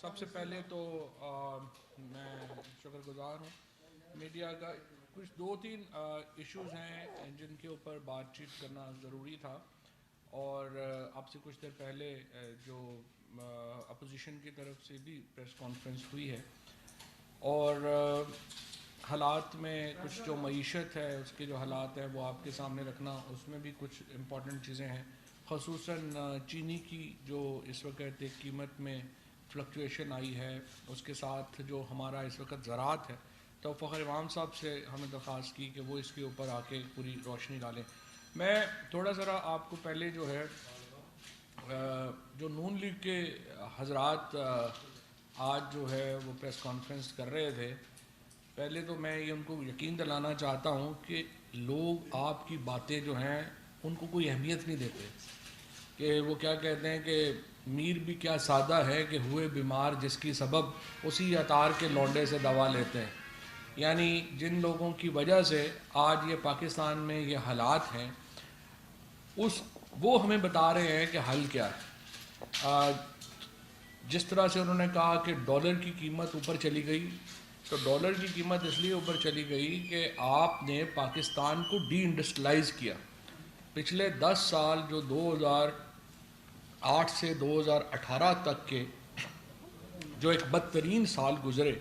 سب سے پہلے تو میں شکر گزار ہوں میڈیا کا. کچھ دو تین ایشوز ہیں جن کے اوپر بات چیت کرنا ضروری تھا، اور آپ سے کچھ دیر پہلے جو اپوزیشن کی طرف سے بھی پریس کانفرنس ہوئی ہے، اور حالات میں کچھ جو معیشت ہے اس کے جو حالات ہیں وہ آپ کے سامنے رکھنا، اس میں بھی کچھ امپورٹنٹ چیزیں ہیں. خصوصاً چینی کی جو اس وقت ایک قیمت میں فلکچویشن آئی ہے، اس کے ساتھ جو ہمارا اس وقت زراعت ہے، تو فخر امام صاحب سے ہمیں درخواست کی کہ وہ اس کے اوپر آ کے پوری روشنی ڈالیں. میں تھوڑا ذرا آپ کو پہلے جو ہے جو نون لیگ کے حضرات آج جو ہے وہ پریس کانفرنس کر رہے تھے، پہلے تو میں یہ ان کو یقین دلانا چاہتا ہوں کہ لوگ آپ کی باتیں جو ہیں ان کو کوئی اہمیت نہیں دیتے. کہ وہ کیا کہتے ہیں کہ میر بھی کیا سادہ ہے کہ ہوئے بیمار جس کی سبب اسی عطار کے لونڈے سے دوا لیتے ہیں. یعنی جن لوگوں کی وجہ سے آج یہ پاکستان میں یہ حالات ہیں، وہ ہمیں بتا رہے ہیں کہ حل کیا ہے. جس طرح سے انہوں نے کہا کہ ڈالر کی قیمت اوپر چلی گئی، تو ڈالر کی قیمت اس لیے اوپر چلی گئی کہ آپ نے پاکستان کو ڈی انڈسٹریلائز کیا. پچھلے 10 سال جو 2008 سے 2018 تک کے جو ایک بدترین سال گزرے،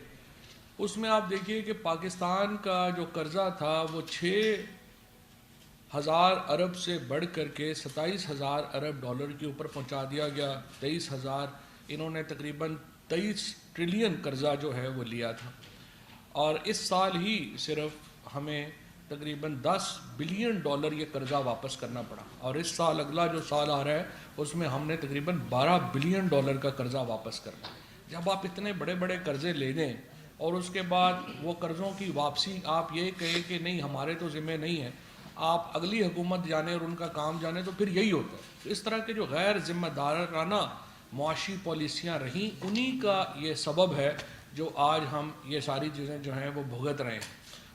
اس میں آپ دیکھیے کہ پاکستان کا جو قرضہ تھا وہ 6,000 ارب سے بڑھ کر کے 27,000 ارب ڈالر کے اوپر پہنچا دیا گیا. 23,000 انہوں نے تقریباً 23 ٹریلین قرضہ جو ہے وہ لیا تھا، اور اس سال ہی صرف ہمیں تقریباً 10 بلین ڈالر یہ قرضہ واپس کرنا پڑا. اور اس سال اگلا جو سال آ رہا ہے اس میں ہم نے تقریباً 12 بلین ڈالر کا قرضہ واپس کرنا. جب آپ اتنے بڑے بڑے قرضے لے دیں اور اس کے بعد وہ قرضوں کی واپسی آپ یہ کہیں کہ نہیں ہمارے تو ذمہ نہیں ہے، آپ اگلی حکومت جانے اور ان کا کام جانے، تو پھر یہی ہوتا ہے. اس طرح کے جو غیر ذمہ دارانہ معاشی پالیسیاں رہیں، انہی کا یہ سبب ہے جو آج ہم یہ ساری چیزیں جو ہیں وہ بھگت رہے ہیں.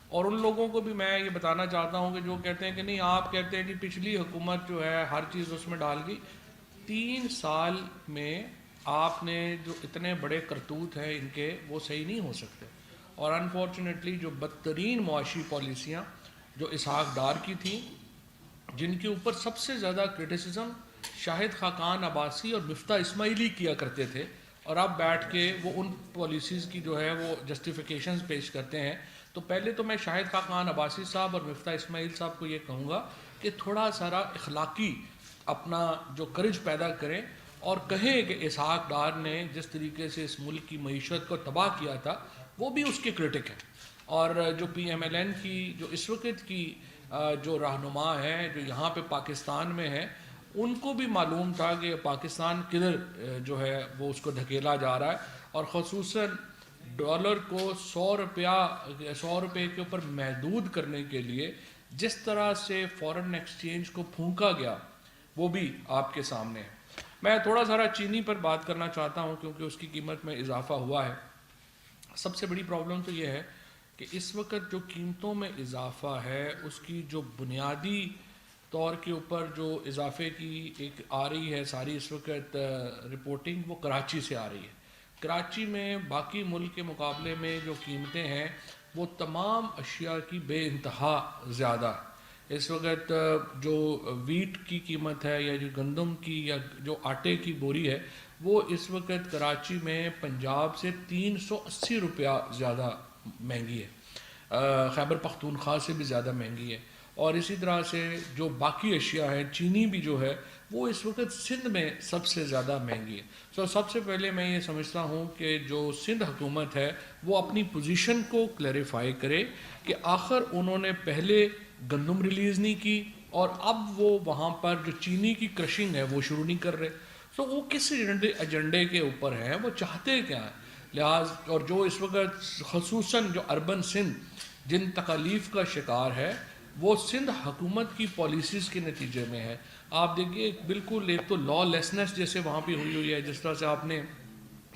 اور ان لوگوں کو بھی میں یہ بتانا چاہتا ہوں کہ جو کہتے ہیں کہ نہیں آپ کہتے ہیں کہ پچھلی حکومت جو ہے ہر چیز اس میں ڈال گئی. 3 سال میں آپ نے جو اتنے بڑے کرتوت ہیں ان کے، وہ صحیح نہیں ہو سکتے. اور انفارچونیٹلی جو بدترین معاشی پالیسیاں جو اسحاق ڈار کی تھیں، جن کے اوپر سب سے زیادہ کرٹیسزم شاہد خاقان عباسی اور مفتاح اسماعیلی کیا کرتے تھے، اور اب بیٹھ کے وہ ان پالیسیز کی جو ہے وہ جسٹیفیکیشنز پیش کرتے ہیں. تو پہلے تو میں شاہد خاقان عباسی صاحب اور مفتاح اسماعیل صاحب کو یہ کہوں گا کہ تھوڑا سارا اخلاقی اپنا جو کرج پیدا کریں، اور کہیں کہ اسحاق ڈار نے جس طریقے سے اس ملک کی معیشت کو تباہ کیا تھا وہ بھی اس کے کرٹک ہیں. اور جو پی ایم ایل این کی جو اس وقت کی جو رہنما ہے جو یہاں پہ پاکستان میں ہے، ان کو بھی معلوم تھا کہ پاکستان کدھر جو ہے وہ اس کو دھکیلا جا رہا ہے. اور خصوصاً ڈالر کو 100 روپے کے اوپر محدود کرنے کے لیے جس طرح سے فورن ایکسچینج کو پھونکا گیا، وہ بھی آپ کے سامنے ہے. میں تھوڑا ذرا چینی پر بات کرنا چاہتا ہوں کیونکہ اس کی قیمت میں اضافہ ہوا ہے. سب سے بڑی پرابلم تو یہ ہے کہ اس وقت جو قیمتوں میں اضافہ ہے اس کی جو بنیادی طور کے اوپر جو اضافے کی ایک آ رہی ہے ساری اس وقت رپورٹنگ، وہ کراچی سے آ رہی ہے. کراچی میں باقی ملک کے مقابلے میں جو قیمتیں ہیں وہ تمام اشیاء کی بے انتہا زیادہ. اس وقت جو ویٹ کی قیمت ہے یا جو گندم کی یا جو آٹے کی بوری ہے، وہ اس وقت کراچی میں پنجاب سے 380 روپیہ زیادہ مہنگی ہے، خیبر پختونخوا سے بھی زیادہ مہنگی ہے. اور اسی طرح سے جو باقی اشیاء ہیں، چینی بھی جو ہے وہ اس وقت سندھ میں سب سے زیادہ مہنگی ہے. سب سے پہلے میں یہ سمجھتا ہوں کہ جو سندھ حکومت ہے وہ اپنی پوزیشن کو کلیریفائی کرے کہ آخر انہوں نے پہلے گندم ریلیز نہیں کی اور اب وہ وہاں پر جو چینی کی کرشنگ ہے وہ شروع نہیں کر رہے. وہ کس ایجنڈے کے اوپر ہیں، وہ چاہتے کیا ہیں. لحاظ اور جو اس وقت خصوصاً جو اربن سندھ جن تکالیف کا شکار ہے، وہ سندھ حکومت کی پالیسیز کے نتیجے میں ہے. آپ دیکھیے بالکل ایک تو لا لیسنس جیسے وہاں پہ ہوئی ہے، جس طرح سے آپ نے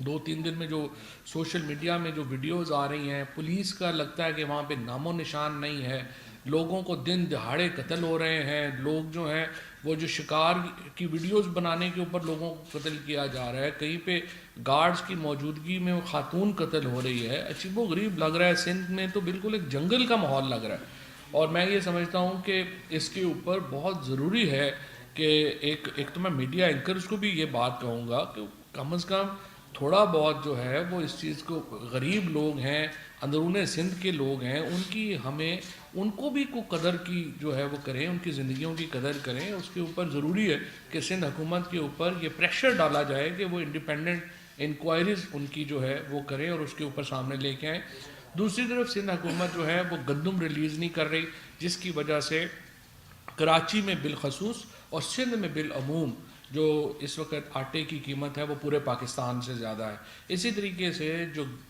2-3 دن میں جو سوشل میڈیا میں جو ویڈیوز آ رہی ہیں، پولیس کا لگتا ہے کہ وہاں پہ نام و نشان نہیں ہے. لوگوں کو دن دہاڑے قتل ہو رہے ہیں، لوگ جو ہیں وہ جو شکار کی ویڈیوز بنانے کے اوپر لوگوں کو قتل کیا جا رہا ہے، کہیں پہ گارڈز کی موجودگی میں وہ خاتون قتل ہو رہی ہے، عجیب و غریب لگ رہا ہے. سندھ میں تو بالکل ایک جنگل کا ماحول لگ رہا ہے. اور میں یہ سمجھتا ہوں کہ اس کے اوپر بہت ضروری ہے کہ ایک تو میں میڈیا اینکرز کو بھی یہ بات کہوں گا کہ کم از کم تھوڑا بہت جو ہے وہ اس چیز کو، غریب لوگ ہیں، اندرون سندھ کے لوگ ہیں، ان کو بھی کوئی قدر کی جو ہے وہ کریں، ان کی زندگیوں کی قدر کریں. اس کے اوپر ضروری ہے کہ سندھ حکومت کے اوپر یہ پریشر ڈالا جائے کہ وہ انڈیپینڈنٹ انکوائریز ان کی جو ہے وہ کریں اور اس کے اوپر سامنے لے کے آئیں. دوسری طرف سندھ حکومت جو ہے وہ گندم ریلیز نہیں کر رہی، جس کی وجہ سے کراچی میں بالخصوص اور سندھ میں بالعموم جو اس وقت آٹے کی قیمت ہے وہ پورے پاکستان سے زیادہ ہے. اسی طریقے سے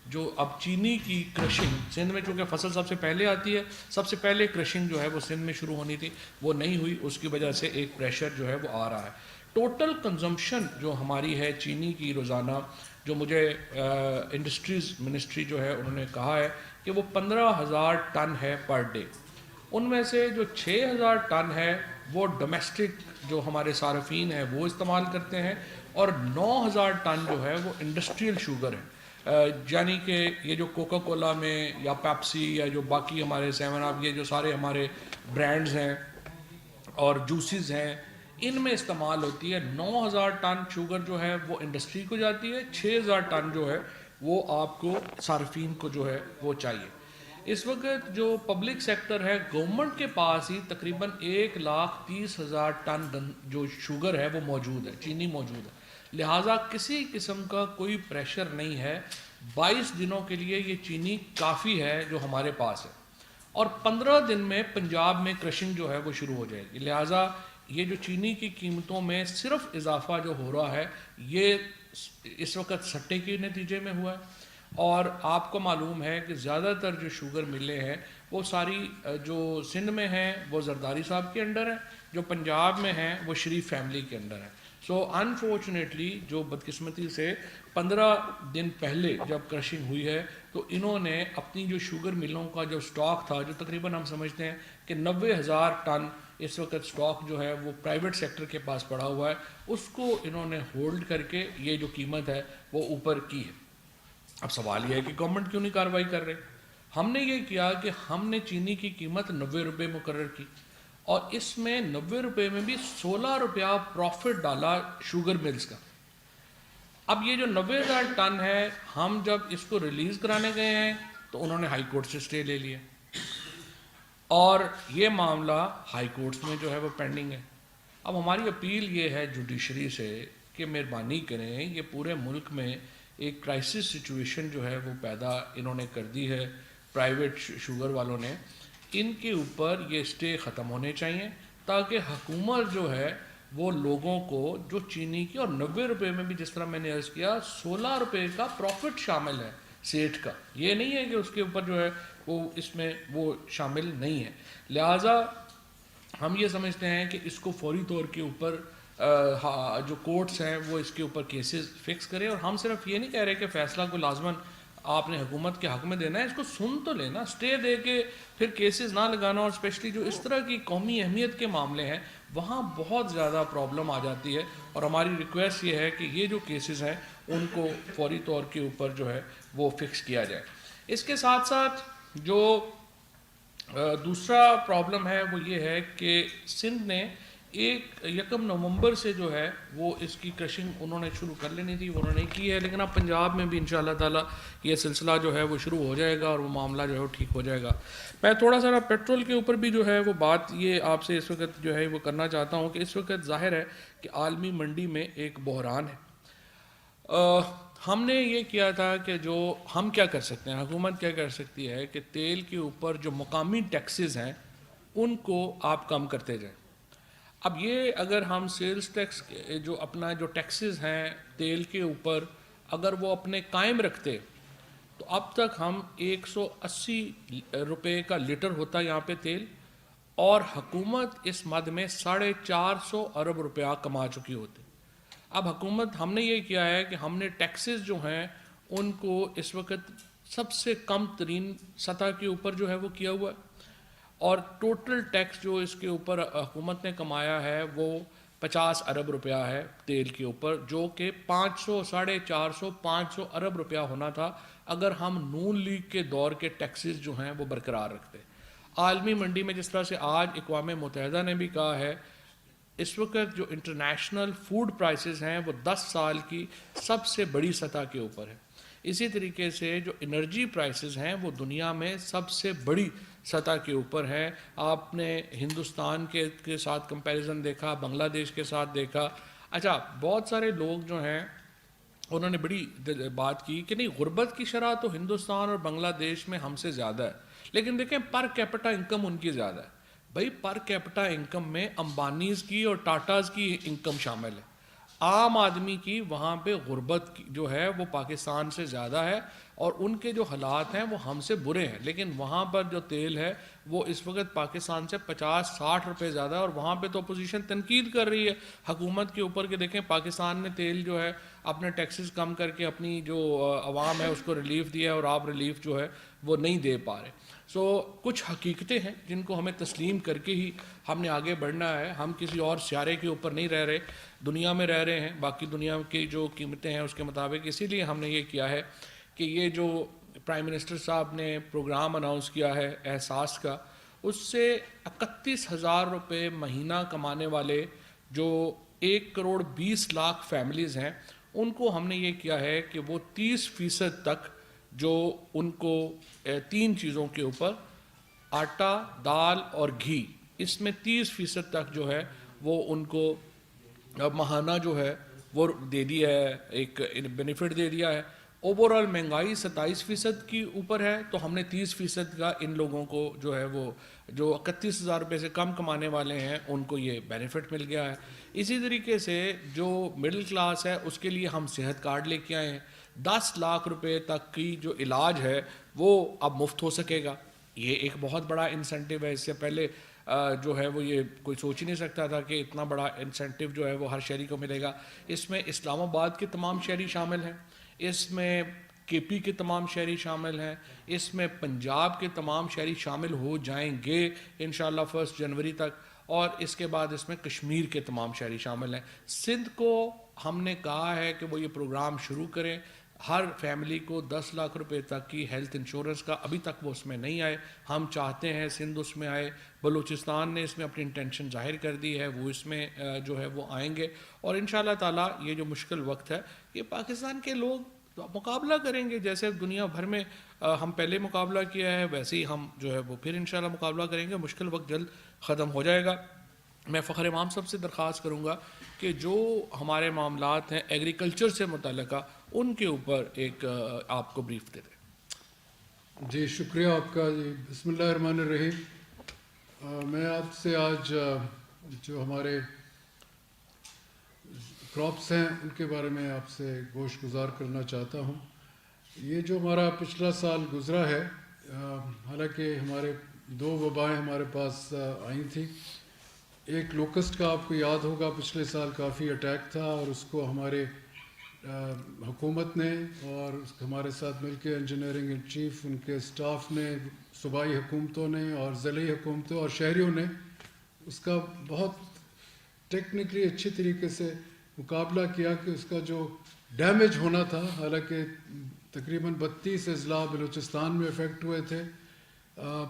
جو اب چینی کی کرشنگ سندھ میں، چونکہ فصل سب سے پہلے آتی ہے، سب سے پہلے کرشنگ جو ہے وہ سندھ میں شروع ہونی تھی، وہ نہیں ہوئی، اس کی وجہ سے ایک پریشر جو ہے وہ آ رہا ہے. ٹوٹل کنزمپشن جو ہماری ہے چینی کی روزانہ، جو مجھے انڈسٹریز منسٹری جو ہے انہوں نے کہا ہے کہ وہ 15,000 ٹن ہے پر ڈے. ان میں سے جو 6,000 ٹن ہے وہ ڈومیسٹک جو ہمارے صارفین ہیں وہ استعمال کرتے ہیں، اور 9,000 ٹن جو ہے وہ انڈسٹریل شوگر ہے. یعنی کہ یہ جو کوکا کولا میں یا پیپسی یا جو باقی ہمارے 7 اپ، یہ جو سارے ہمارے برانڈز ہیں اور جوسز ہیں، ان میں استعمال ہوتی ہے. 9,000 ٹن شوگر جو ہے وہ انڈسٹری کو جاتی ہے، 6,000 ٹن جو ہے وہ آپ کو صارفین کو جو ہے وہ چاہیے. اس وقت جو پبلک سیکٹر ہے، گورنمنٹ کے پاس ہی تقریباً 1,30,000 ٹن جو شوگر ہے وہ موجود ہے، چینی موجود ہے. لہٰذا کسی قسم کا کوئی پریشر نہیں ہے. 22 دنوں کے لیے یہ چینی کافی ہے جو ہمارے پاس ہے، اور 15 دن میں پنجاب میں کرشنگ جو ہے وہ شروع ہو جائے گی. لہٰذا یہ جو چینی کی قیمتوں میں صرف اضافہ جو ہو رہا ہے یہ اس وقت سٹے کے نتیجے میں ہوا ہے. اور آپ کو معلوم ہے کہ زیادہ تر جو شوگر ملیں ہیں وہ ساری جو سندھ میں ہیں وہ زرداری صاحب کے انڈر ہیں، جو پنجاب میں ہیں وہ شریف فیملی کے انڈر ہیں. سو انفارچونیٹلی جو بدقسمتی سے 15 دن پہلے جب کرشنگ ہوئی ہے تو انہوں نے اپنی جو شوگر ملوں کا جو سٹاک تھا، جو تقریباً ہم سمجھتے ہیں کہ 90,000 ٹن اس وقت سٹاک جو ہے وہ پرائیویٹ سیکٹر کے پاس پڑا ہوا ہے، اس کو انہوں نے ہولڈ کر کے یہ جو قیمت ہے وہ اوپر کی ہے. اب سوال یہ ہے کہ گورنمنٹ کیوں نہیں کارروائی کر رہے؟ ہم نے یہ کیا کہ ہم نے چینی کی قیمت 90 روپے مقرر کی، اور اس میں 90 روپے میں بھی 16 روپیہ پروفٹ ڈالا شوگر ملز کا. اب یہ جو 90,000 ٹن ہے، ہم جب اس کو ریلیز کرانے گئے ہیں تو انہوں نے ہائی کورٹ سے اسٹے لے لیا، اور یہ معاملہ ہائی کورٹس میں جو ہے وہ پینڈنگ ہے. اب ہماری اپیل یہ ہے جوڈیشری سے کہ مہربانی کریں، یہ پورے ملک میں ایک کرائسس سچویشن جو ہے وہ پیدا انہوں نے کر دی ہے پرائیویٹ شوگر والوں نے. ان کے اوپر یہ اسٹے ختم ہونے چاہیے تاکہ حکومت جو ہے وہ لوگوں کو جو چینی کی، اور 90 روپے میں بھی جس طرح میں نے عرض کیا 16 روپے کا پروفٹ شامل ہے سیٹ کا، یہ نہیں ہے کہ اس کے اوپر جو ہے وہ اس میں وہ شامل نہیں ہے. لہٰذا ہم یہ سمجھتے ہیں کہ اس کو فوری طور کے اوپر جو کورٹس ہیں وہ اس کے اوپر کیسز فکس کریں. اور ہم صرف یہ نہیں کہہ رہے کہ فیصلہ کو لازماً آپ نے حکومت کے حق میں دینا ہے، اس کو سن تو لینا، اسٹے دے کے پھر کیسز نہ لگانا. اور اسپیشلی جو اس طرح کی قومی اہمیت کے معاملے ہیں وہاں بہت زیادہ پرابلم آ جاتی ہے، اور ہماری ریکویسٹ یہ ہے کہ یہ جو کیسز ہیں ان کو فوری طور کے اوپر جو ہے وہ فکس کیا جائے. اس کے ساتھ ساتھ جو دوسرا پرابلم ہے وہ یہ ہے کہ سندھ نے 1 نومبر سے جو ہے وہ اس کی کرشنگ انہوں نے شروع کر لینی تھی، وہ انہوں نے کی ہے، لیکن اب پنجاب میں بھی انشاءاللہ تعالی یہ سلسلہ جو ہے وہ شروع ہو جائے گا اور وہ معاملہ جو ہے وہ ٹھیک ہو جائے گا. میں تھوڑا سا پیٹرول کے اوپر بھی جو ہے وہ بات یہ آپ سے اس وقت جو ہے وہ کرنا چاہتا ہوں کہ اس وقت ظاہر ہے کہ عالمی منڈی میں ایک بحران ہے. ہم نے یہ کیا تھا کہ جو ہم کیا کر سکتے ہیں، حکومت کیا کر سکتی ہے کہ تیل کے اوپر جو مقامی ٹیکسز ہیں ان کو آپ کم کرتے جائیں. اب یہ اگر ہم سیلز ٹیکس جو اپنا جو ٹیکسز ہیں تیل کے اوپر اگر وہ اپنے قائم رکھتے تو اب تک ہم 180 روپے کا لیٹر ہوتا یہاں پہ تیل، اور حکومت اس مد میں 450 ارب روپیہ کما چکی ہوتی. اب حکومت ہم نے یہ کیا ہے کہ ہم نے ٹیکسز جو ہیں ان کو اس وقت سب سے کم ترین سطح کے اوپر جو ہے وہ کیا ہوا ہے، اور ٹوٹل ٹیکس جو اس کے اوپر حکومت نے کمایا ہے وہ 50 ارب روپیہ ہے تیل کے اوپر، جو کہ 500 450 500 ارب روپیہ ہونا تھا اگر ہم نون لیگ کے دور کے ٹیکسز جو ہیں وہ برقرار رکھتے۔ عالمی منڈی میں جس طرح سے آج اقوام متحدہ نے بھی کہا ہے، اس وقت جو انٹرنیشنل فوڈ پرائسز ہیں وہ 10 سال کی سب سے بڑی سطح کے اوپر ہے۔ اسی طریقے سے جو انرجی پرائسز ہیں وہ دنیا میں سب سے بڑی سطح کے اوپر ہے۔ آپ نے ہندوستان کے ساتھ کمپیریزن دیکھا، بنگلہ دیش کے ساتھ دیکھا۔ اچھا، بہت سارے لوگ جو ہیں انہوں نے بڑی بات کی کہ نہیں، غربت کی شرح تو ہندوستان اور بنگلہ دیش میں ہم سے زیادہ ہے، لیکن دیکھیں پر کیپٹا انکم ان کی زیادہ ہے۔ بھائی پر کیپٹا انکم میں امبانیز کی اور ٹاٹاز کی انکم شامل ہے، عام آدمی کی وہاں پہ غربت جو ہے وہ پاکستان سے زیادہ ہے، اور ان کے جو حالات ہیں وہ ہم سے برے ہیں، لیکن وہاں پر جو تیل ہے وہ اس وقت پاکستان سے 50-60 روپے زیادہ ہے، اور وہاں پہ تو اپوزیشن تنقید کر رہی ہے حکومت کے اوپر کہ دیکھیں پاکستان نے تیل جو ہے اپنے ٹیکسز کم کر کے اپنی جو عوام ہے اس کو ریلیف دیا ہے، اور آپ ریلیف جو ہے وہ نہیں دے پا رہے۔ سو کچھ حقیقتیں ہیں جن کو ہمیں تسلیم کر کے ہی ہم نے آگے بڑھنا ہے۔ ہم کسی اور سیارے کے اوپر نہیں رہ رہے، دنیا میں رہ رہے ہیں، باقی دنیا کی جو قیمتیں ہیں اس کے مطابق۔ اسی لیے ہم نے یہ کیا ہے کہ یہ جو پرائم منسٹر صاحب نے پروگرام اناؤنس کیا ہے احساس کا، اس سے 31,000 روپے مہینہ کمانے والے جو 1,20,00,000 فیملیز ہیں، ان کو ہم نے یہ کیا ہے کہ وہ 30% تک جو ان کو 3 چیزوں کے اوپر آٹا، دال اور گھی، اس میں 30% تک جو ہے وہ ان کو ماہانہ جو ہے وہ دے دیا ہے، ایک بینیفٹ دے دیا ہے۔ اوورال مہنگائی 27% کی اوپر ہے، تو ہم نے 30% کا ان لوگوں کو جو ہے وہ جو 31,000 روپے سے کم کمانے والے ہیں ان کو یہ بینیفٹ مل گیا ہے۔ اسی طریقے سے جو مڈل کلاس ہے اس کے لیے ہم صحت کارڈ لے کے آئے ہیں، 10 لاکھ روپے تک کی جو علاج ہے وہ اب مفت ہو سکے گا۔ یہ ایک بہت بڑا انسینٹیو ہے، اس سے پہلے جو ہے وہ یہ کوئی سوچ ہی نہیں سکتا تھا کہ اتنا بڑا انسینٹیو جو ہے وہ ہر شہری کو ملے گا۔ اس میں اسلام آباد کے تمام شہری شامل ہیں، اس میں کے پی کے تمام شہری شامل ہیں، اس میں پنجاب کے تمام شہری شامل ہو جائیں گے انشاءاللہ 1 جنوری تک، اور اس کے بعد اس میں کشمیر کے تمام شہری شامل ہیں۔ سندھ کو ہم نے کہا ہے کہ وہ یہ پروگرام شروع کریں، ہر فیملی کو 10 لاکھ روپے تک کی ہیلتھ انشورنس کا، ابھی تک وہ اس میں نہیں آئے، ہم چاہتے ہیں سندھ اس میں آئے۔ بلوچستان نے اس میں اپنی انٹینشن ظاہر کر دی ہے، وہ اس میں جو ہے وہ آئیں گے، اور انشاءاللہ تعالیٰ یہ جو مشکل وقت ہے یہ پاکستان کے لوگ مقابلہ کریں گے، جیسے دنیا بھر میں ہم پہلے مقابلہ کیا ہے ویسے ہی ہم جو ہے وہ پھر انشاءاللہ مقابلہ کریں گے۔ مشکل وقت جلد ختم ہو جائے گا۔ میں فخر امام صاحب سے درخواست کروں گا کہ جو ہمارے معاملات ہیں ایگریکلچر سے متعلقہ ان کے اوپر ایک آپ کو بریف دے دیں۔ جی شکریہ آپ کا جی۔ بسم اللہ الرحمن الرحیم۔ میں آپ سے آج جو ہمارے کراپس ہیں ان کے بارے میں آپ سے گوش گزار کرنا چاہتا ہوں۔ یہ جو ہمارا پچھلا سال گزرا ہے، حالانکہ ہمارے 2 وبائیں ہمارے پاس آئی تھیں۔ ایک لوکسٹ کا آپ کو یاد ہوگا پچھلے سال کافی اٹیک تھا، اور اس کو ہمارے حکومت نے اور ہمارے ساتھ مل کے انجینئرنگ ان چیف ان کے اسٹاف نے، صوبائی حکومتوں نے اور ضلعی حکومتوں اور شہریوں نے اس کا بہت ٹیکنیکلی اچھی طریقے سے مقابلہ کیا کہ اس کا جو ڈیمیج ہونا تھا، حالانکہ تقریباً 32 اضلاع بلوچستان میں افیکٹ ہوئے تھے،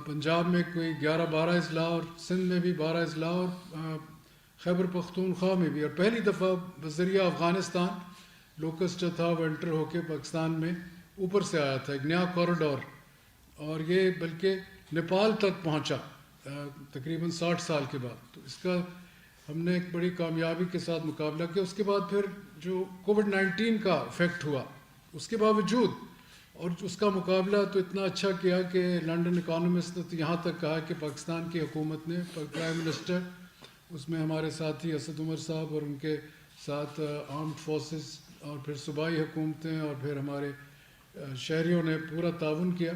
پنجاب میں کوئی 11-12 اضلاع، اور سندھ میں بھی 12 اضلاع، اور خیبر پختونخوا میں بھی، اور پہلی دفعہ بذریعہ افغانستان لوکسٹ جو تھا وہ انٹر ہو کے پاکستان میں اوپر سے آیا تھا، ایک نیا کوریڈور، اور یہ بلکہ نیپال تک پہنچا تقریباً 60 سال کے بعد۔ تو اس کا ہم نے ایک بڑی کامیابی کے ساتھ مقابلہ کیا۔ اس کے بعد پھر جو کووڈ-19 کا افیکٹ ہوا، اس کے باوجود اور اس کا مقابلہ تو اتنا اچھا کیا کہ لنڈن اکانومسٹ نے تو یہاں تک کہا کہ پاکستان کی حکومت نے، پرائم منسٹر، اس میں ہمارے ساتھی اسد عمر صاحب اور ان کے ساتھ آرمڈ فورسز اور پھر صوبائی حکومتیں اور پھر ہمارے شہریوں نے پورا تعاون کیا۔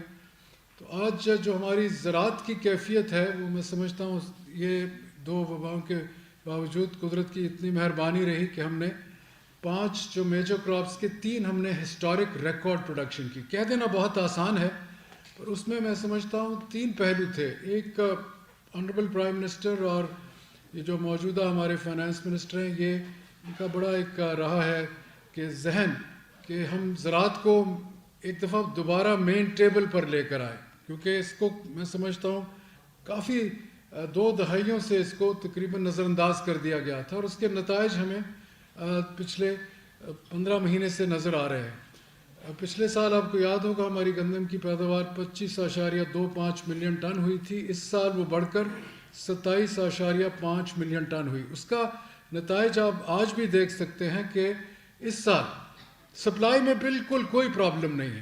تو آج جو ہماری زراعت کی کیفیت ہے وہ میں سمجھتا ہوں یہ 2 وباؤں کے باوجود قدرت کی اتنی مہربانی رہی کہ ہم نے 5 جو میجر کراپس کے 3 ہم نے ہسٹورک ریکارڈ پروڈکشن کی۔ کہہ دینا بہت آسان ہے، پر اس میں سمجھتا ہوں 3 پہلو تھے۔ ایک آنریبل پرائم منسٹر اور یہ جو موجودہ ہمارے فائنانس منسٹر ہیں، یہ ان کا بڑا ایک رہا ہے کہ ذہن کہ ہم زراعت کو ایک دفعہ دوبارہ مین ٹیبل پر لے کر آئے، کیونکہ اس کو میں سمجھتا ہوں کافی 2 دہائیوں سے اس کو تقریباً نظر انداز کر دیا گیا تھا، اور اس کے نتائج ہمیں پچھلے 15 مہینے سے نظر آ رہے ہیں۔ پچھلے سال آپ کو یاد ہوگا ہماری گندم کی پیداوار 25.25 ملین ٹن ہوئی تھی، اس سال وہ بڑھ کر 27.5 ملین ٹن ہوئی۔ اس کا نتائج آپ آج بھی دیکھ سکتے ہیں کہ اس سال سپلائی میں بالکل کوئی پرابلم نہیں ہے۔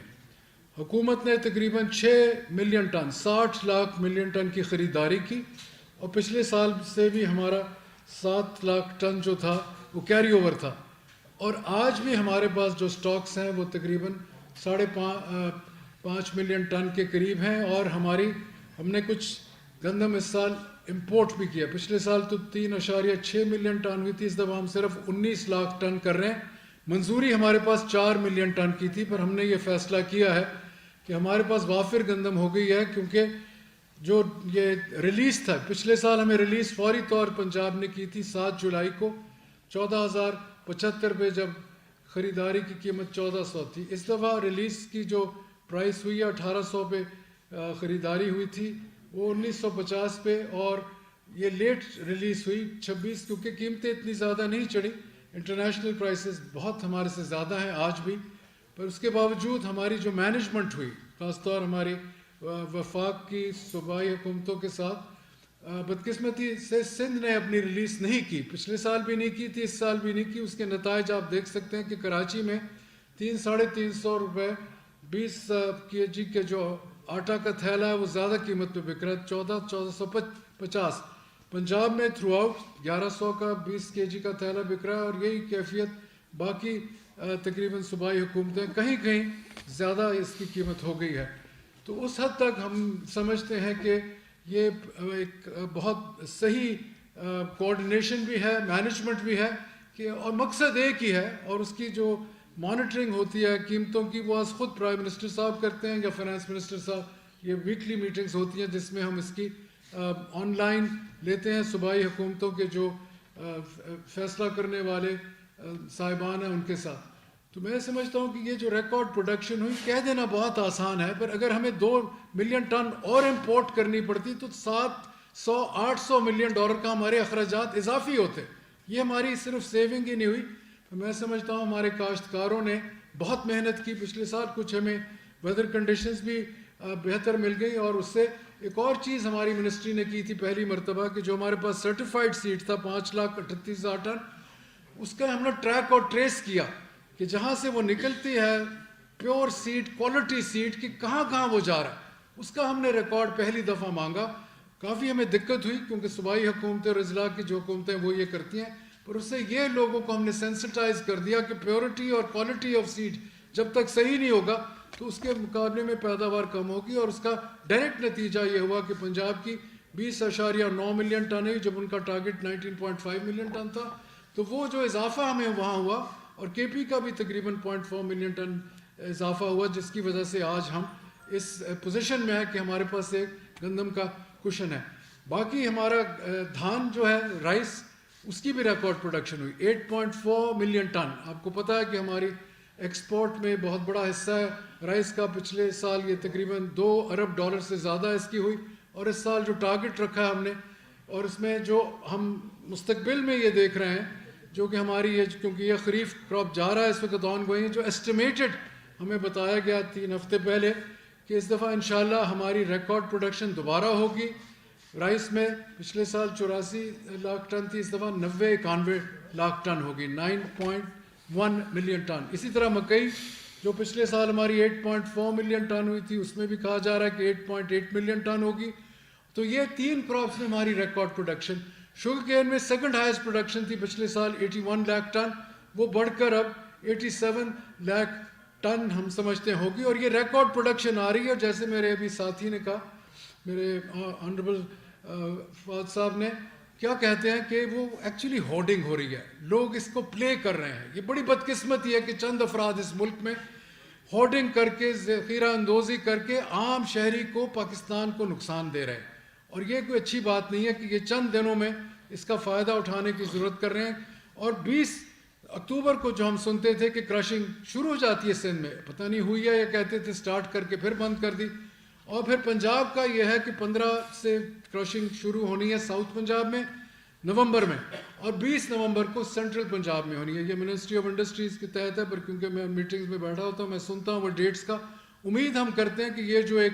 حکومت نے تقریباً 6 million ton 60 lakh million ton کی خریداری کی، اور پچھلے سال سے بھی ہمارا 7 لاکھ ٹن جو تھا وہ کیری اوور تھا، اور آج بھی ہمارے پاس جو سٹاکس ہیں وہ تقریباً 5.5 ملین ٹن کے قریب ہیں، اور ہم نے کچھ گندم اس سال امپورٹ بھی کیا۔ پچھلے سال تو 3.6 ملین ٹن ہوئی تھی، اس دفعہ ہم صرف 19 لاکھ ٹن کر رہے ہیں۔ منظوری ہمارے پاس 4 ملین ٹن کی تھی، پر ہم نے یہ فیصلہ کیا ہے کہ ہمارے پاس وافر گندم ہو گئی ہے، کیونکہ جو یہ ریلیز تھا پچھلے سال ہمیں ریلیز فوری طور پنجاب نے کی تھی 7 جولائی کو 14,075 پہ، جب خریداری کی قیمت 1400 تھی۔ اس دفعہ ریلیز کی جو پرائس ہوئی ہے 1800 پہ خریداری ہوئی تھی، وہ 1950 پہ، اور یہ لیٹ ریلیز ہوئی 26، کیونکہ قیمتیں اتنی زیادہ نہیں چڑھی، انٹرنیشنل پرائسز بہت ہمارے سے زیادہ ہیں آج بھی، پر اس کے باوجود ہماری جو مینجمنٹ ہوئی، خاص طور ہماری وفاق کی صوبائی حکومتوں کے ساتھ، بدقسمتی سے سندھ نے اپنی ریلیز نہیں کی، پچھلے سال بھی نہیں کی تھی، اس سال بھی نہیں کی۔ اس کے نتائج آپ دیکھ سکتے ہیں کہ کراچی میں 300-350 روپے 20 kg کے جو آٹا کا تھیلا ہے وہ زیادہ قیمت پہ بک رہا ہے، 1450۔ پنجاب میں تھرو آؤٹ 1100 کا 20 kg کا تھیلا بک رہا ہے، اور یہی کیفیت باقی تقریباً صوبائی حکومتیں کہیں کہیں زیادہ اس کی قیمت ہو گئی ہے۔ تو اس حد تک ہم سمجھتے ہیں کہ یہ ایک بہت صحیح کوآرڈینیشن بھی ہے، مینجمنٹ بھی ہے، کہ اور مقصد ایک ہی ہے، اور اس کی جو مانیٹرنگ ہوتی ہے قیمتوں کی، وہ آج خود پرائم منسٹر صاحب کرتے ہیں یا فائنانس منسٹر صاحب۔ یہ ویکلی میٹنگز ہوتی ہیں جس میں ہم اس کی آن لائن لیتے ہیں، صوبائی حکومتوں کے جو فیصلہ کرنے والے صاحبان ہیں ان کے ساتھ۔ تو میں سمجھتا ہوں کہ یہ جو ریکارڈ پروڈکشن ہوئی، کہہ دینا بہت آسان ہے، پر اگر ہمیں 2 ملین ٹن اور امپورٹ کرنی پڑتی تو 700-800 ملین ڈالر کا ہمارے اخراجات اضافی ہوتے۔ یہ ہماری صرف سیونگ ہی نہیں ہوئی۔ میں سمجھتا ہوں ہمارے کاشتکاروں نے بہت محنت کی، پچھلے سال کچھ ہمیں ویدر کنڈیشنز بھی بہتر مل گئی، اور اس سے ایک اور چیز ہماری منسٹری نے کی تھی پہلی مرتبہ، کہ جو ہمارے پاس سرٹیفائڈ سیڈ تھا 5,38,000 ٹن، اس کا ہم نے ٹریک اور ٹریس کیا کہ جہاں سے وہ نکلتی ہے پیور سیڈ، کوالٹی سیڈ، کہ کہاں کہاں وہ جا رہا ہے، اس کا ہم نے ریکارڈ پہلی دفعہ مانگا۔ کافی ہمیں دقت ہوئی، کیونکہ صوبائی حکومتیں اور اضلاع کی جو حکومتیں وہ یہ کرتی ہیں، پر اس سے یہ لوگوں کو ہم نے سینسٹائز کر دیا کہ پیورٹی اور کوالٹی آف سیڈ جب تک صحیح نہیں ہوگا تو اس کے مقابلے میں پیداوار کم ہوگی، اور اس کا ڈائریکٹ نتیجہ یہ ہوا کہ پنجاب کی 20.9 ملین ٹن ہے، جب ان کا ٹارگٹ 19.5 ملین ٹن تھا، تو وہ جو اضافہ ہمیں وہاں ہوا، اور کے پی کا بھی تقریباً 0.4 ملین ٹن اضافہ ہوا، جس کی وجہ سے آج ہم اس پوزیشن میں ہے کہ ہمارے پاس ایک گندم کا کشن ہے۔ باقی ہمارا دھان جو ہے، رائس، اس کی بھی ریکارڈ پروڈکشن ہوئی 8.4 ملین ٹن۔ آپ کو پتہ ہے کہ ہماری ایکسپورٹ میں بہت بڑا حصہ ہے رائس کا، پچھلے سال یہ تقریباً $2 ارب سے زیادہ اس کی ہوئی، اور اس سال جو ٹارگٹ رکھا ہے ہم نے، اور اس میں جو ہم مستقبل میں یہ دیکھ رہے ہیں، جو کہ ہماری یہ، کیونکہ یہ خریف کراپ جا رہا ہے اس وقت آن گوئنگ، جو اسٹیمیٹڈ ہمیں بتایا گیا 3 ہفتے پہلے کہ اس دفعہ انشاءاللہ ہماری ریکارڈ پروڈکشن دوبارہ ہوگی۔ رائس میں پچھلے سال 84 لاکھ ٹن تھی، اس دفعہ 90-91 لاکھ ٹن ہوگی، 9.1 ملین ٹن۔ اسی طرح مکئی جو پچھلے سال ہماری 8.4 ملین ٹن ہوئی تھی، اس میں بھی کہا جا رہا ہے کہ 8.8 ملین ٹن ہوگی۔ تو یہ 3 کراپس میں ہماری ریکارڈ پروڈکشن۔ شوگر کین میں سیکنڈ ہائیسٹ پروڈکشن تھی پچھلے سال 81 لاکھ ٹن، وہ بڑھ کر اب 87 لاکھ ٹن ہم سمجھتے ہیں ہوگی، اور یہ ریکارڈ پروڈکشن آ رہی ہے۔ جیسے میرے ابھی ساتھی نے کہا، میرے آنریبل فواد صاحب نے، کیا کہتے ہیں کہ وہ ایکچولی ہورڈنگ ہو رہی ہے، لوگ اس کو پلے کر رہے ہیں۔ یہ بڑی بدقسمتی ہے کہ چند افراد اس ملک میں ہورڈنگ کر کے، ذخیرہ اندوزی کر کے عام شہری کو، پاکستان کو نقصان دے رہے ہیں، اور یہ کوئی اچھی بات نہیں ہے کہ یہ چند دنوں میں اس کا فائدہ اٹھانے کی ضرورت کر رہے ہیں. اور 20 اکتوبر کو جو ہم سنتے تھے کہ کرشنگ شروع ہو جاتی ہے سندھ میں, پتہ نہیں ہوئی ہے, یہ کہتے تھے سٹارٹ کر کے پھر بند کر دی. اور پھر پنجاب کا یہ ہے کہ 15 سے کرشنگ شروع ہونی ہے ساؤتھ پنجاب میں نومبر میں, اور 20 نومبر کو سینٹرل پنجاب میں ہونی ہے. یہ منسٹری آف انڈسٹریز کے تحت ہے, پر کیونکہ میں میٹنگز میں بیٹھا ہوتا ہوں میں سنتا ہوں وہ ڈیٹس کا. امید ہم کرتے ہیں کہ یہ جو ایک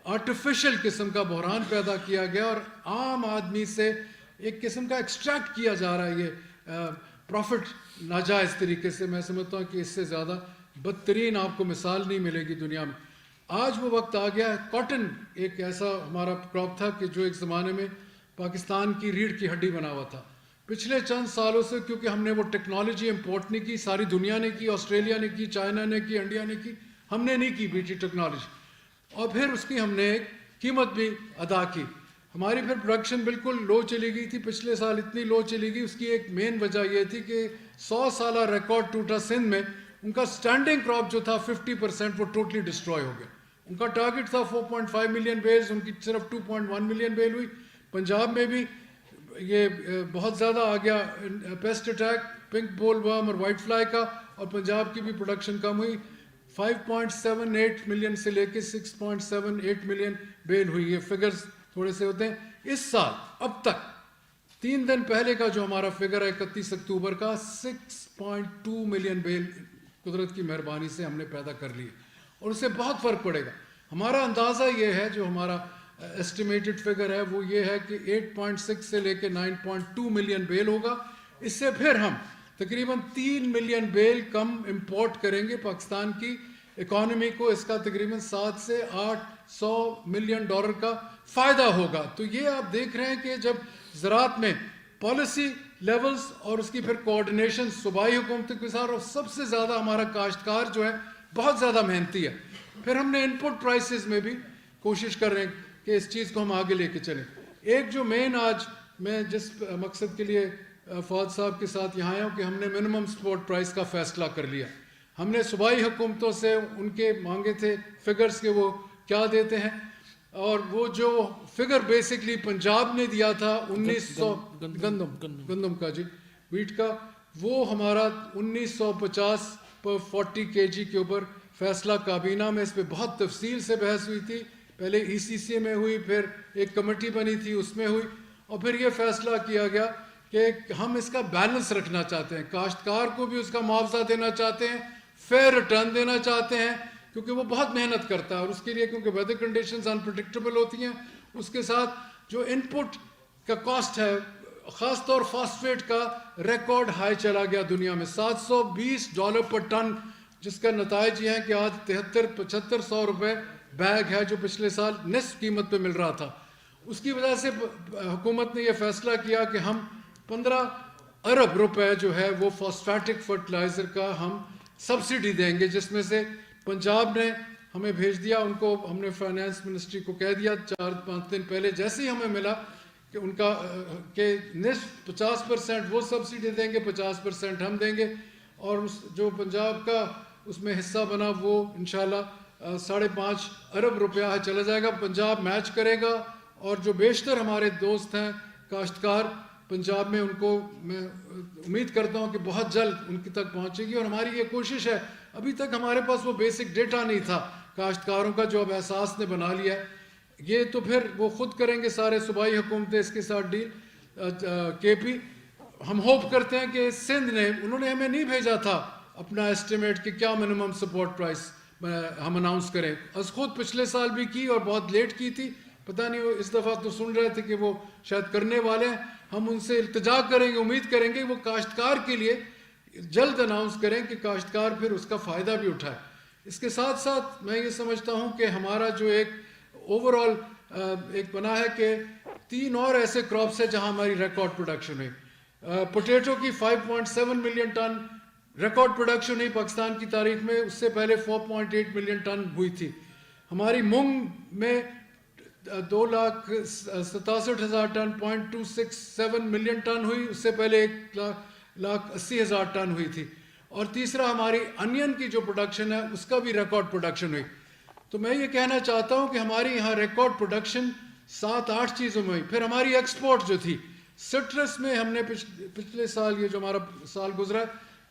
آرٹیفیشل قسم کا بحران پیدا کیا گیا اور عام آدمی سے ایک قسم کا ایکسٹریکٹ کیا جا رہا ہے یہ پروفٹ ناجائز طریقے سے, میں سمجھتا ہوں کہ اس سے زیادہ بدترین آپ کو مثال نہیں ملے گی دنیا میں. آج وہ وقت آ گیا ہے. کاٹن ایک ایسا ہمارا کراپ تھا کہ جو ایک زمانے میں پاکستان کی ریڑھ کی ہڈی بنا ہوا تھا. پچھلے چند سالوں سے کیونکہ ہم نے وہ ٹیکنالوجی امپورٹ نہیں کی, ساری دنیا نے کی, آسٹریلیا نے کی, چائنا نے کی, انڈیا نے کی, ہم نے نہیں کی بیٹی ٹیکنالوجی, اور پھر اس کی ہم نے ایک قیمت بھی ادا کی. ہماری پھر پروڈکشن بالکل لو چلی گئی تھی, پچھلے سال اتنی لو چلی گئی. اس کی ایک مین وجہ یہ تھی کہ 100 سالہ ریکارڈ ٹوٹا سندھ میں. ان کا سٹینڈنگ کراپ جو تھا 50% وہ ٹوٹلی ڈسٹروائے ہو گیا. ان کا ٹارگٹ تھا 4.5 ملین بیلز, ان کی صرف 2.1 ملین بیل ہوئی. پنجاب میں بھی یہ بہت زیادہ آ گیا پیسٹ اٹیک, پنک بول ورم اور وائٹ فلائی کا, اور پنجاب کی بھی پروڈکشن کم ہوئی. 5.78 ملین سے لے کے 6.78 ملین بیل ہوئی. یہ فگرز تھوڑے سے ہوتے ہیں. اس سال اب تک 3 دن پہلے کا جو ہمارا فگر ہے 31 اکتوبر کا 6.2 ملین بیل قدرت کی مہربانی سے ہم نے پیدا کر لی, اور اس سے بہت فرق پڑے گا. ہمارا اندازہ یہ ہے, جو ہمارا ایسٹیمیٹڈ فگر ہے وہ یہ ہے کہ 8.6 سے لے کے 9.2 ملین بیل ہوگا. اس سے پھر ہم تقریباً 3 ملین بیل کم امپورٹ کریں گے. پاکستان کی اکانومی کو اس کا تقریباً 700 سے 800 ملین ڈالر کا فائدہ ہوگا. تو یہ آپ دیکھ رہے ہیں کہ جب زراعت میں پالیسی لیولز اور اس کی پھر کوآرڈینیشن صوبائی حکومت کے ساتھ, اور سب سے زیادہ ہمارا کاشتکار جو ہے بہت زیادہ محنتی ہے. پھر ہم نے ان پٹ پرائسز میں بھی کوشش کر رہے ہیں کہ اس چیز کو ہم آگے لے کے چلیں. ایک جو مین آج میں جس مقصد کے لیے فواد صاحب کے ساتھ یہاں آیا ہوں کہ ہم نے منیمم سپورٹ پرائس کا فیصلہ کر لیا. ہم نے صوبائی حکومتوں سے ان کے مانگے تھے فگرز کے وہ کیا دیتے ہیں, اور وہ جو فگر بیسکلی پنجاب نے دیا تھا 1900 گندم کا, جی ویٹ کا, وہ ہمارا 1950 پر 40 kg کے اوپر فیصلہ کابینہ میں اس پہ بہت تفصیل سے بحث ہوئی تھی. پہلے ECC میں ہوئی, پھر ایک کمیٹی بنی تھی اس میں ہوئی, اور پھر یہ فیصلہ کیا گیا کہ ہم اس کا بیلنس رکھنا چاہتے ہیں. کاشتکار کو بھی اس کا معاوضہ دینا چاہتے ہیں, فیئر ریٹرن دینا چاہتے ہیں, کیونکہ وہ بہت محنت کرتا ہے, اور اس کے لیے کیونکہ ویدر کنڈیشنز انپریڈکٹیبل ہوتی ہیں. اس کے ساتھ جو ان پٹ کا کاسٹ ہے, خاص طور فاسفیٹ کا ریکارڈ ہائی چلا گیا دنیا میں, $720 پر ٹن, جس کا نتائج یہ ہے کہ آج 73-75 روپے بیگ ہے, جو پچھلے سال نصف قیمت پہ مل رہا تھا. اس کی وجہ سے حکومت نے یہ فیصلہ کیا کہ ہم 15 ارب روپے جو ہے وہ فاسفیٹک فرٹیلائزر کا ہم سبسڈی دیں گے, جس میں سے پنجاب نے ہمیں بھیج دیا. ان کو ہم نے فائنانس منسٹری کو کہہ دیا 4-5 دن پہلے, جیسے ہی ہمیں ملا کہ ان کا کہ نصف 50% وہ سبسڈی دیں گے, 50% ہم دیں گے, اور جو پنجاب کا اس میں حصہ بنا وہ انشاءاللہ 5.5 ارب روپیہ چلا جائے گا. پنجاب میچ کرے گا, اور جو بیشتر ہمارے دوست ہیں کاشتکار پنجاب میں, ان کو میں امید کرتا ہوں کہ بہت جلد ان کی تک پہنچے گی. اور ہماری یہ کوشش ہے, ابھی تک ہمارے پاس وہ بیسک ڈیٹا نہیں تھا کاشتکاروں کا, جو اب احساس نے بنا لیا ہے. یہ تو پھر وہ خود کریں گے سارے صوبائی حکومتیں اس کے ساتھ ڈیل. KP ہم ہوپ کرتے ہیں کہ سندھ نے, انہوں نے ہمیں نہیں بھیجا تھا اپنا ایسٹیمیٹ کہ کیا منیمم سپورٹ پرائس ہم اناؤنس کریں. از خود پچھلے سال بھی کی اور بہت لیٹ کی تھی, پتہ نہیں وہ اس دفعہ تو سن رہے تھے کہ وہ شاید کرنے والے ہیں. ہم ان سے التجا کریں گے, امید کریں گے وہ کاشتکار کے لیے جلد اناؤنس کریں کہ کاشتکار پھر اس کا فائدہ بھی اٹھائے. اس کے ساتھ ساتھ میں یہ سمجھتا ہوں کہ ہمارا جو ایک اوور آل ایک بنا ہے کہ 3 اور ایسے کراپس ہیں جہاں ہماری ریکارڈ پروڈکشن ہے. پوٹیٹو کی 5.7 ملین ٹن ریکارڈ پروڈکشن ہے پاکستان کی تاریخ میں, اس سے پہلے 4.8 ملین ٹن ہوئی تھی. ہماری مونگ میں 2,67,000 ٹن 0.267 ملین ٹن ہوئی, اس سے پہلے 1,80,000 ٹن ہوئی تھی. اور تیسرا ہماری انین کی جو پروڈکشن ہے اس کا بھی ریکارڈ پروڈکشن ہوئی. تو میں یہ کہنا چاہتا ہوں کہ ہماری یہاں ریکارڈ پروڈکشن 7-8 چیزوں میں. پھر ہماری ایکسپورٹ جو تھی سٹرس میں ہم نے پچھلے سال یہ جو ہمارا سال گزرا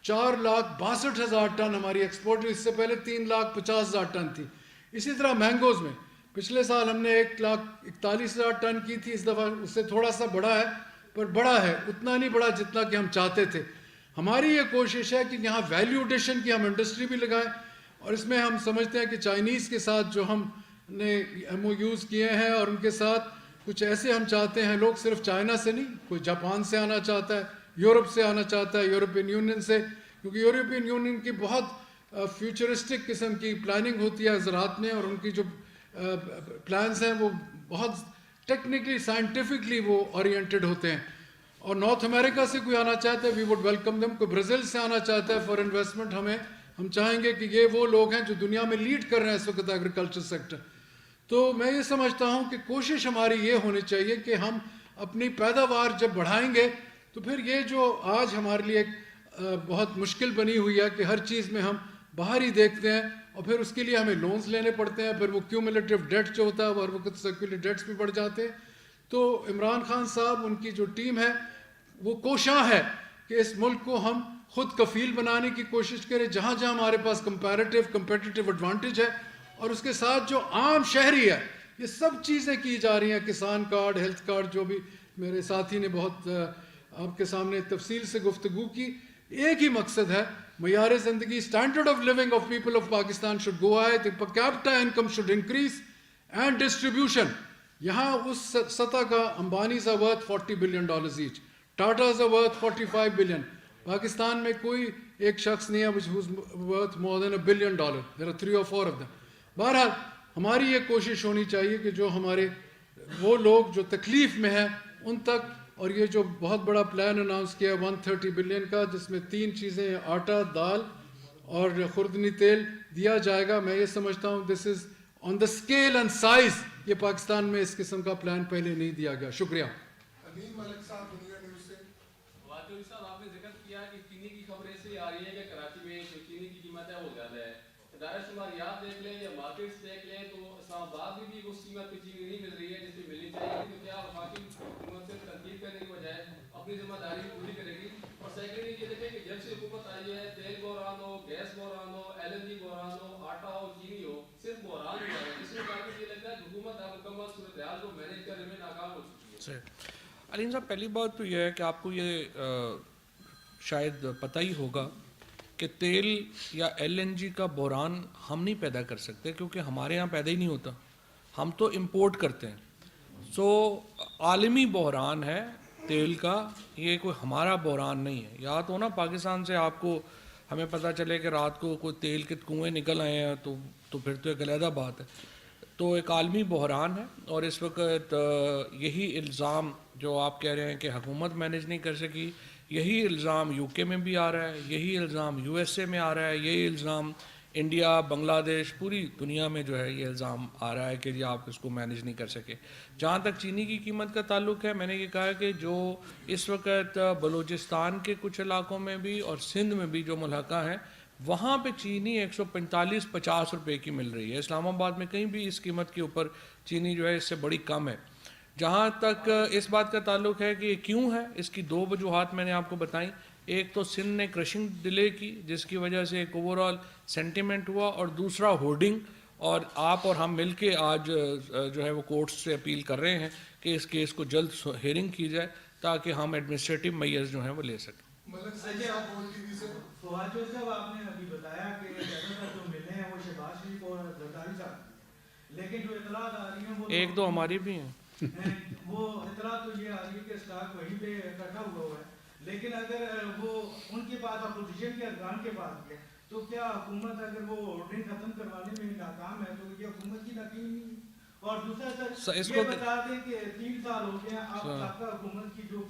4,62,000 ٹن ہماری ایکسپورٹ. اس سے پہلے 3,50,000 ٹن تھی. اسی طرح مینگوز میں پچھلے سال ہم نے 1,41,000 ٹن کی تھی. اس دفعہ اس سے تھوڑا سا بڑا ہے, پر بڑا ہے اتنا نہیں بڑا جتنا کہ ہم چاہتے تھے. ہماری یہ کوشش ہے کہ یہاں ویلیو ایڈیشن کی ہم انڈسٹری بھی لگائیں, اور اس میں ہم سمجھتے ہیں کہ چائنیز کے ساتھ جو ہم نے ایم او یوز کیے ہیں اور ان کے ساتھ کچھ ایسے ہم چاہتے ہیں, لوگ صرف چائنا سے نہیں, کوئی جاپان سے آنا چاہتا ہے, یورپ سے آنا چاہتا ہے, یورپین یونین سے, کیونکہ یورپین یونین کی بہت فیوچرسٹک قسم کی پلاننگ ہوتی ہے زراعت میں, اور ان کی جو پلانز ہیں وہ بہت ٹیکنیکلی سائنٹیفکلی وہ اورینٹڈ ہوتے ہیں. اور نارتھ امریکہ سے کوئی آنا چاہتا ہے وی وڈ ویلکم دم. کوئی برازیل سے آنا چاہتا ہے فار انویسٹمنٹ, ہم چاہیں گے کہ یہ وہ لوگ ہیں جو دنیا میں لیڈ کر رہے ہیں اس وقت ایگریکلچر سیکٹر. تو میں یہ سمجھتا ہوں کہ کوشش ہماری یہ ہونی چاہیے کہ ہم اپنی پیداوار جب بڑھائیں گے تو پھر یہ جو آج ہمارے لیے ایک بہت مشکل بنی ہوئی ہے کہ ہر چیز میں ہم باہر ہی دیکھتے ہیں, اور پھر اس کے لیے ہمیں لونز لینے پڑتے ہیں, پھر وہ کیومولیٹو ڈیٹ جو ہوتا ہے وہ ہر وقت سرکولر ڈیٹس بھی بڑھ جاتے ہیں. تو عمران خان صاحب ان کی جو ٹیم ہے وہ کوشاں ہے کہ اس ملک کو ہم خود کفیل بنانے کی کوشش کریں جہاں جہاں ہمارے پاس کمپیٹیٹیو ایڈوانٹیج ہے, اور اس کے ساتھ جو عام شہری ہے یہ سب چیزیں کی جا رہی ہیں. کسان کارڈ, ہیلتھ کارڈ, جو بھی میرے ساتھی نے بہت آپ کے سامنے تفصیل سے گفتگو کی, ایک ہی مقصد ہے معیار زندگی, standard of living of people of Pakistan should go high, the per capita income should increase and distribution. یہاں اس سطح کا Ambanis are worth $40 billion each, Tatas are worth $45 billion. Pakistan میں کوئی ایک شخص نہیں ہے which who's worth more than $1 billion. There are 3 or 4 of them. بہرحال ہماری یہ کوشش ہونی چاہیے کہ جو ہمارے وہ لوگ جو تکلیف میں ہیں ان تک, اور یہ جو بہت بڑا پلان اناؤنس کیا ہے 130 بلین کا, جس میں 3 چیزیں آٹا, دال اور خوردنی تیل دیا جائے گا. میں یہ سمجھتا ہوں دس از آن دا اسکیل اینڈ سائز, یہ پاکستان میں اس قسم کا پلان پہلے نہیں دیا گیا. شکریہ. امین ملک صاحب دنیا نیوز سے. واجد صاحب آپ نے ذکر کیا کہ چینی کی خبر اس لیے آ رہی ہے کہ کراچی میں جو چینی کی قیمت ہے وہ زیادہ ہے. ادارہ شماریات دیکھ لیں یا مارکیٹس دیکھ لیں تو اسلام آباد میں بھی اس قیمت پہ چینی نہیں مل رہی ہے جس پہ ملنی چاہیے. تو کیا وفاقی حکومت سے تنقید کرنے کی بجائے اپنی ذمہ داری پوری کرے گی؟ اور سیکنڈلی یہ دیکھیں کہ جب سے حکومت آئی ہے تیل بحران ہو, گیس بحران ہو, LNG بحران ہو, آٹا ہو, چینی ہو, صرف بحران ہوا ہے. اس میں کافی یہ لگتا ہے کہ حکومت مکمل صورتحال کو مینیج کرنے میں ناکام ہو چکی ہے. علیم صاحب, پہلی بات تو یہ ہے کہ آپ کو یہ شاید پتہ ہی ہوگا کہ تیل یا LNG کا بحران ہم نہیں پیدا کر سکتے کیونکہ ہمارے یہاں پیدا ہی نہیں ہوتا, ہم تو امپورٹ کرتے ہیں. سو عالمی بحران ہے تیل کا, یہ کوئی ہمارا بحران نہیں ہے. یا تو نا پاکستان سے آپ کو ہمیں پتہ چلے کہ رات کو کوئی تیل کے کنویں نکل آئے ہیں تو پھر تو ایک علیحدہ بات ہے. تو ایک عالمی بحران ہے, اور اس وقت یہی الزام جو آپ کہہ رہے ہیں کہ حکومت مینیج نہیں کر سکی, یہی الزام UK میں بھی آ رہا ہے, یہی الزام USA میں آ رہا ہے, یہی الزام انڈیا, بنگلہ دیش, پوری دنیا میں جو ہے یہ الزام آ رہا ہے کہ جی آپ اس کو مینیج نہیں کر سکے. جہاں تک چینی کی قیمت کا تعلق ہے, میں نے یہ کہا کہ جو اس وقت بلوچستان کے کچھ علاقوں میں بھی اور سندھ میں بھی جو ملحقہ ہیں وہاں پہ چینی 145-50 روپے کی مل رہی ہے. اسلام آباد میں کہیں بھی اس قیمت کے اوپر چینی جو ہے اس سے بڑی کم ہے. جہاں تک اس بات کا تعلق ہے کہ یہ کیوں ہے, اس کی 2 وجوہات میں نے آپ کو بتائیں. ایک تو سندھ نے کرشنگ ڈیلے کی جس کی وجہ سے ایک اوور آل سینٹیمنٹ ہوا, اور دوسرا ہورڈنگ. اور آپ اور ہم مل کے آج جو ہے وہ کورٹس سے اپیل کر رہے ہیں کہ اس کیس کو جلد ہیئرنگ کی جائے تاکہ ہم ایڈمنسٹریٹو میئرز جو ہیں وہ لے سکیں. ملک صاحب اور ٹی وی سے. فواد صاحب آپ نے ابھی بتایا کہ جو ملے ہیں وہ شہباز شریف اور زرداری صاحب, لیکن جو اطلاعات آ رہی ہیں وہ 1-2 ہماری بھی ہیں. وہ اطلاع تو یہ آ رہی ہے کہ اسٹاک وہیں پہ اکٹھا ہوا ہے, لیکن اگر وہ ان کے پاس اپوزیشن کے ارکان کے پاس ہے تو کیا حکومت اگر وہ آرڈنگ ختم کروانے میں ناکام ہے تو یہ حکومت کی ناکامی نہیں ہے؟ اور دوسرا سر یہ بتا دیں کہ 3 سال ہو گئے آپ سابقہ حکومت کی جو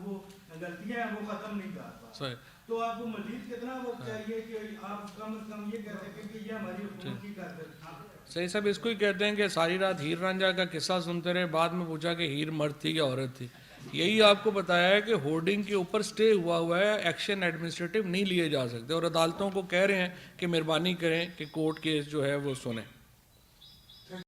وہ غلطیاں ہیں وہ ختم نہیں کر پا, تو آپ کو مزید کتنا وقت چاہیے کہ آپ کم از کم یہ کہہ سکیں کہ یہ ہماری حکومت کی کارکردگی؟ صحیح صاحب, اس کو ہی کہتے ہیں کہ ساری رات ہیر رانجھا کا قصہ سنتے رہے, بعد میں پوچھا کہ ہیر مرد تھی یا عورت تھی. یہی آپ کو بتایا ہے کہ ہورڈنگ کے اوپر سٹے ہوا ہے, ایکشن ایڈمنسٹریٹو نہیں لیے جا سکتے, اور عدالتوں کو کہہ رہے ہیں کہ مہربانی کریں کہ کورٹ کیس جو ہے وہ سنیں.